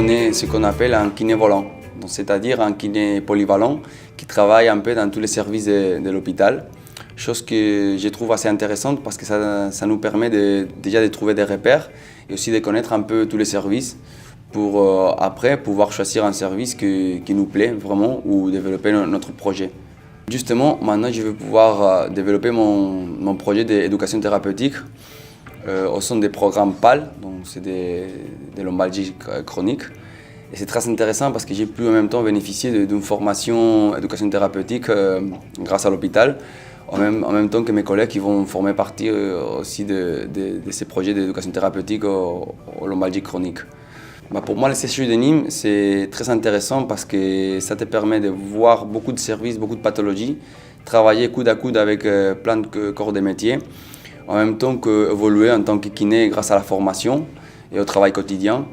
On est ce qu'on appelle un kiné volant, c'est-à-dire un kiné polyvalent qui travaille un peu dans tous les services de l'hôpital. Chose que je trouve assez intéressante parce que ça nous permet déjà de trouver des repères et aussi de connaître un peu tous les services pour après pouvoir choisir un service qui nous plaît vraiment ou développer notre projet. Justement, maintenant je vais pouvoir développer mon projet d'éducation thérapeutique au sein des programmes PAL, donc c'est des lombalgies chroniques. Et c'est très intéressant parce que j'ai pu en même temps bénéficier d'une formation éducation thérapeutique grâce à l'hôpital, en même temps que mes collègues qui vont former partie aussi de ces projets d'éducation thérapeutique aux lombalgies chroniques. Pour moi, le CHU de Nîmes, c'est très intéressant parce que ça te permet de voir beaucoup de services, beaucoup de pathologies, travailler coude à coude avec plein de corps de métier, en même temps qu'évoluer en tant que kiné grâce à la formation et au travail quotidien.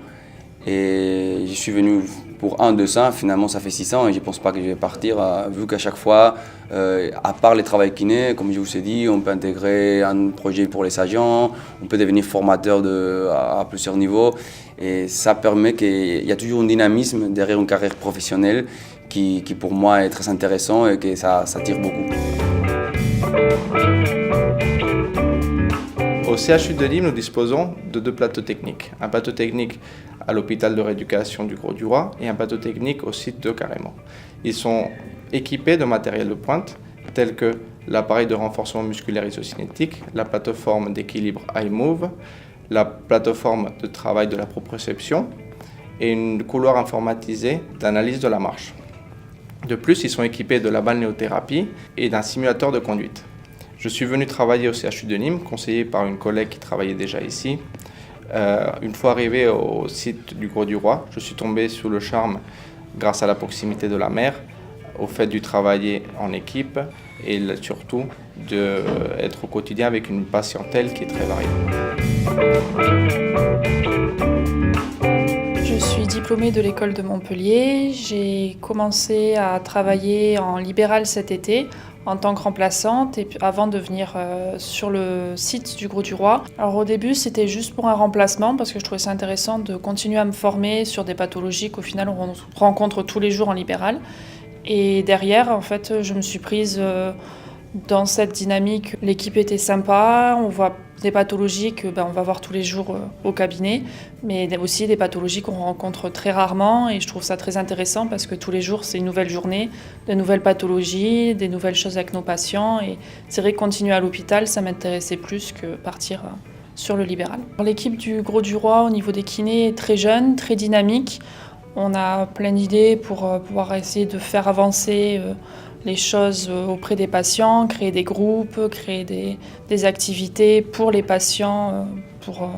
Et je suis venu pour 2 ans, finalement ça fait 6 ans et je ne pense pas que je vais partir, vu qu'à chaque fois, à part le travail kiné, comme je vous ai dit, on peut intégrer un projet pour les agents, on peut devenir formateur à plusieurs niveaux et ça permet qu'il y a toujours un dynamisme derrière une carrière professionnelle qui pour moi est très intéressant et que ça tire beaucoup. Au CHU de Nîmes, nous disposons de 2 plateaux techniques. Un plateau technique à l'hôpital de rééducation du Grau-du-Roi et un plateau technique au site de Carrément. Ils sont équipés de matériel de pointe tels que l'appareil de renforcement musculaire isocinétique, la plateforme d'équilibre iMove, la plateforme de travail de la proprioception et une couloir informatisée d'analyse de la marche. De plus, ils sont équipés de la balnéothérapie et d'un simulateur de conduite. Je suis venu travailler au CHU de Nîmes, conseillé par une collègue qui travaillait déjà ici. Une fois arrivé au site du Grau-du-Roi, je suis tombé sous le charme grâce à la proximité de la mer, au fait de travailler en équipe et surtout d'être au quotidien avec une patientèle qui est très variée. Je suis diplômée de l'école de Montpellier. J'ai commencé à travailler en libéral cet été en tant que remplaçante et avant de venir sur le site du Grau-du-Roi. Alors au début c'était juste pour un remplacement parce que je trouvais ça intéressant de continuer à me former sur des pathologies qu'au final on rencontre tous les jours en libéral. Et derrière en fait je me suis prise dans cette dynamique. L'équipe était sympa, on voit des pathologies qu'on va voir tous les jours au cabinet, mais aussi des pathologies qu'on rencontre très rarement et je trouve ça très intéressant parce que tous les jours c'est une nouvelle journée, de nouvelles pathologies, des nouvelles choses avec nos patients et c'est vrai que continuer à l'hôpital ça m'intéressait plus que partir sur le libéral. L'équipe du Grau-du-Roi au niveau des kinés est très jeune, très dynamique. On a plein d'idées pour pouvoir essayer de faire avancer les choses auprès des patients, créer des groupes, créer des activités pour les patients, pour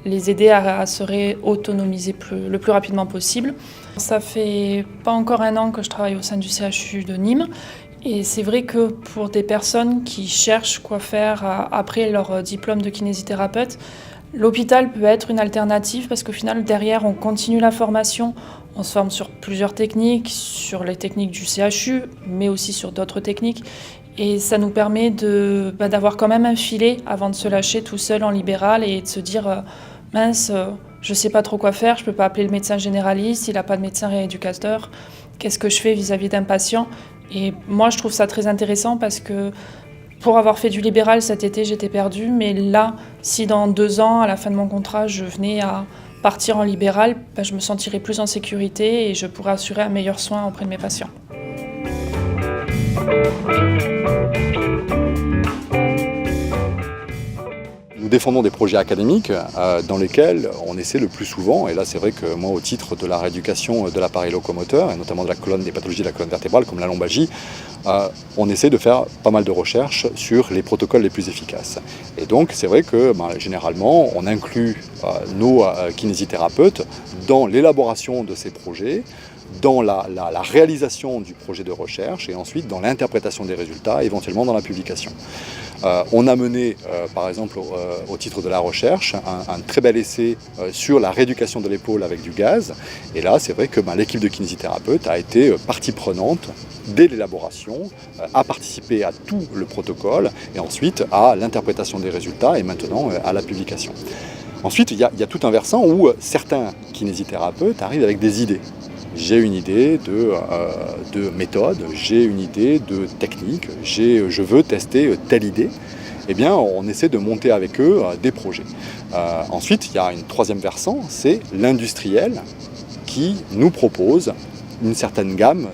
les aider à se réautonomiser le plus rapidement possible. Ça fait pas encore 1 an que je travaille au sein du CHU de Nîmes. Et c'est vrai que pour des personnes qui cherchent quoi faire après leur diplôme de kinésithérapeute, l'hôpital peut être une alternative parce qu'au final, derrière, on continue la formation. On se forme sur plusieurs techniques, sur les techniques du CHU, mais aussi sur d'autres techniques. Et ça nous permet d'avoir quand même un filet avant de se lâcher tout seul en libéral et de se dire « mince, je ne sais pas trop quoi faire, je ne peux pas appeler le médecin généraliste, il n'a pas de médecin rééducateur. Qu'est-ce que je fais vis-à-vis d'un patient ?» Et moi, je trouve ça très intéressant parce que pour avoir fait du libéral cet été, j'étais perdue. Mais là, si dans 2 ans, à la fin de mon contrat, je venais à partir en libéral, je me sentirais plus en sécurité et je pourrais assurer un meilleur soin auprès de mes patients. Nous défendons des projets académiques dans lesquels on essaie le plus souvent, et là c'est vrai que moi au titre de la rééducation de l'appareil locomoteur, et notamment de la colonne, des pathologies de la colonne vertébrale comme la lombalgie, on essaie de faire pas mal de recherches sur les protocoles les plus efficaces. Et donc c'est vrai que généralement on inclut nos kinésithérapeutes dans l'élaboration de ces projets, dans la réalisation du projet de recherche et ensuite dans l'interprétation des résultats, éventuellement dans la publication. On a mené, par exemple, au titre de la recherche, un très bel essai sur la rééducation de l'épaule avec du gaz. Et là, c'est vrai que l'équipe de kinésithérapeutes a été partie prenante dès l'élaboration, a participé à tout le protocole et ensuite à l'interprétation des résultats et maintenant à la publication. Ensuite, il y a tout un versant où certains kinésithérapeutes arrivent avec des idées. J'ai une idée de méthode, j'ai une idée de technique, je veux tester telle idée. Eh bien, on essaie de monter avec eux des projets. Ensuite, il y a une troisième versant, c'est l'industriel qui nous propose une certaine gamme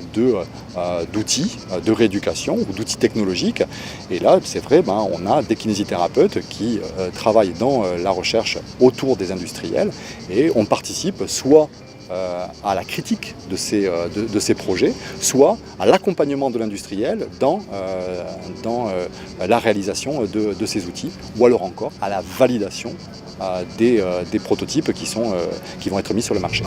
d'outils de rééducation ou d'outils technologiques. Et là, c'est vrai, on a des kinésithérapeutes qui travaillent dans la recherche autour des industriels et on participe soit à la critique de ces projets, soit à l'accompagnement de l'industriel dans la réalisation de ces outils, ou alors encore à la validation des prototypes qui vont être mis sur le marché.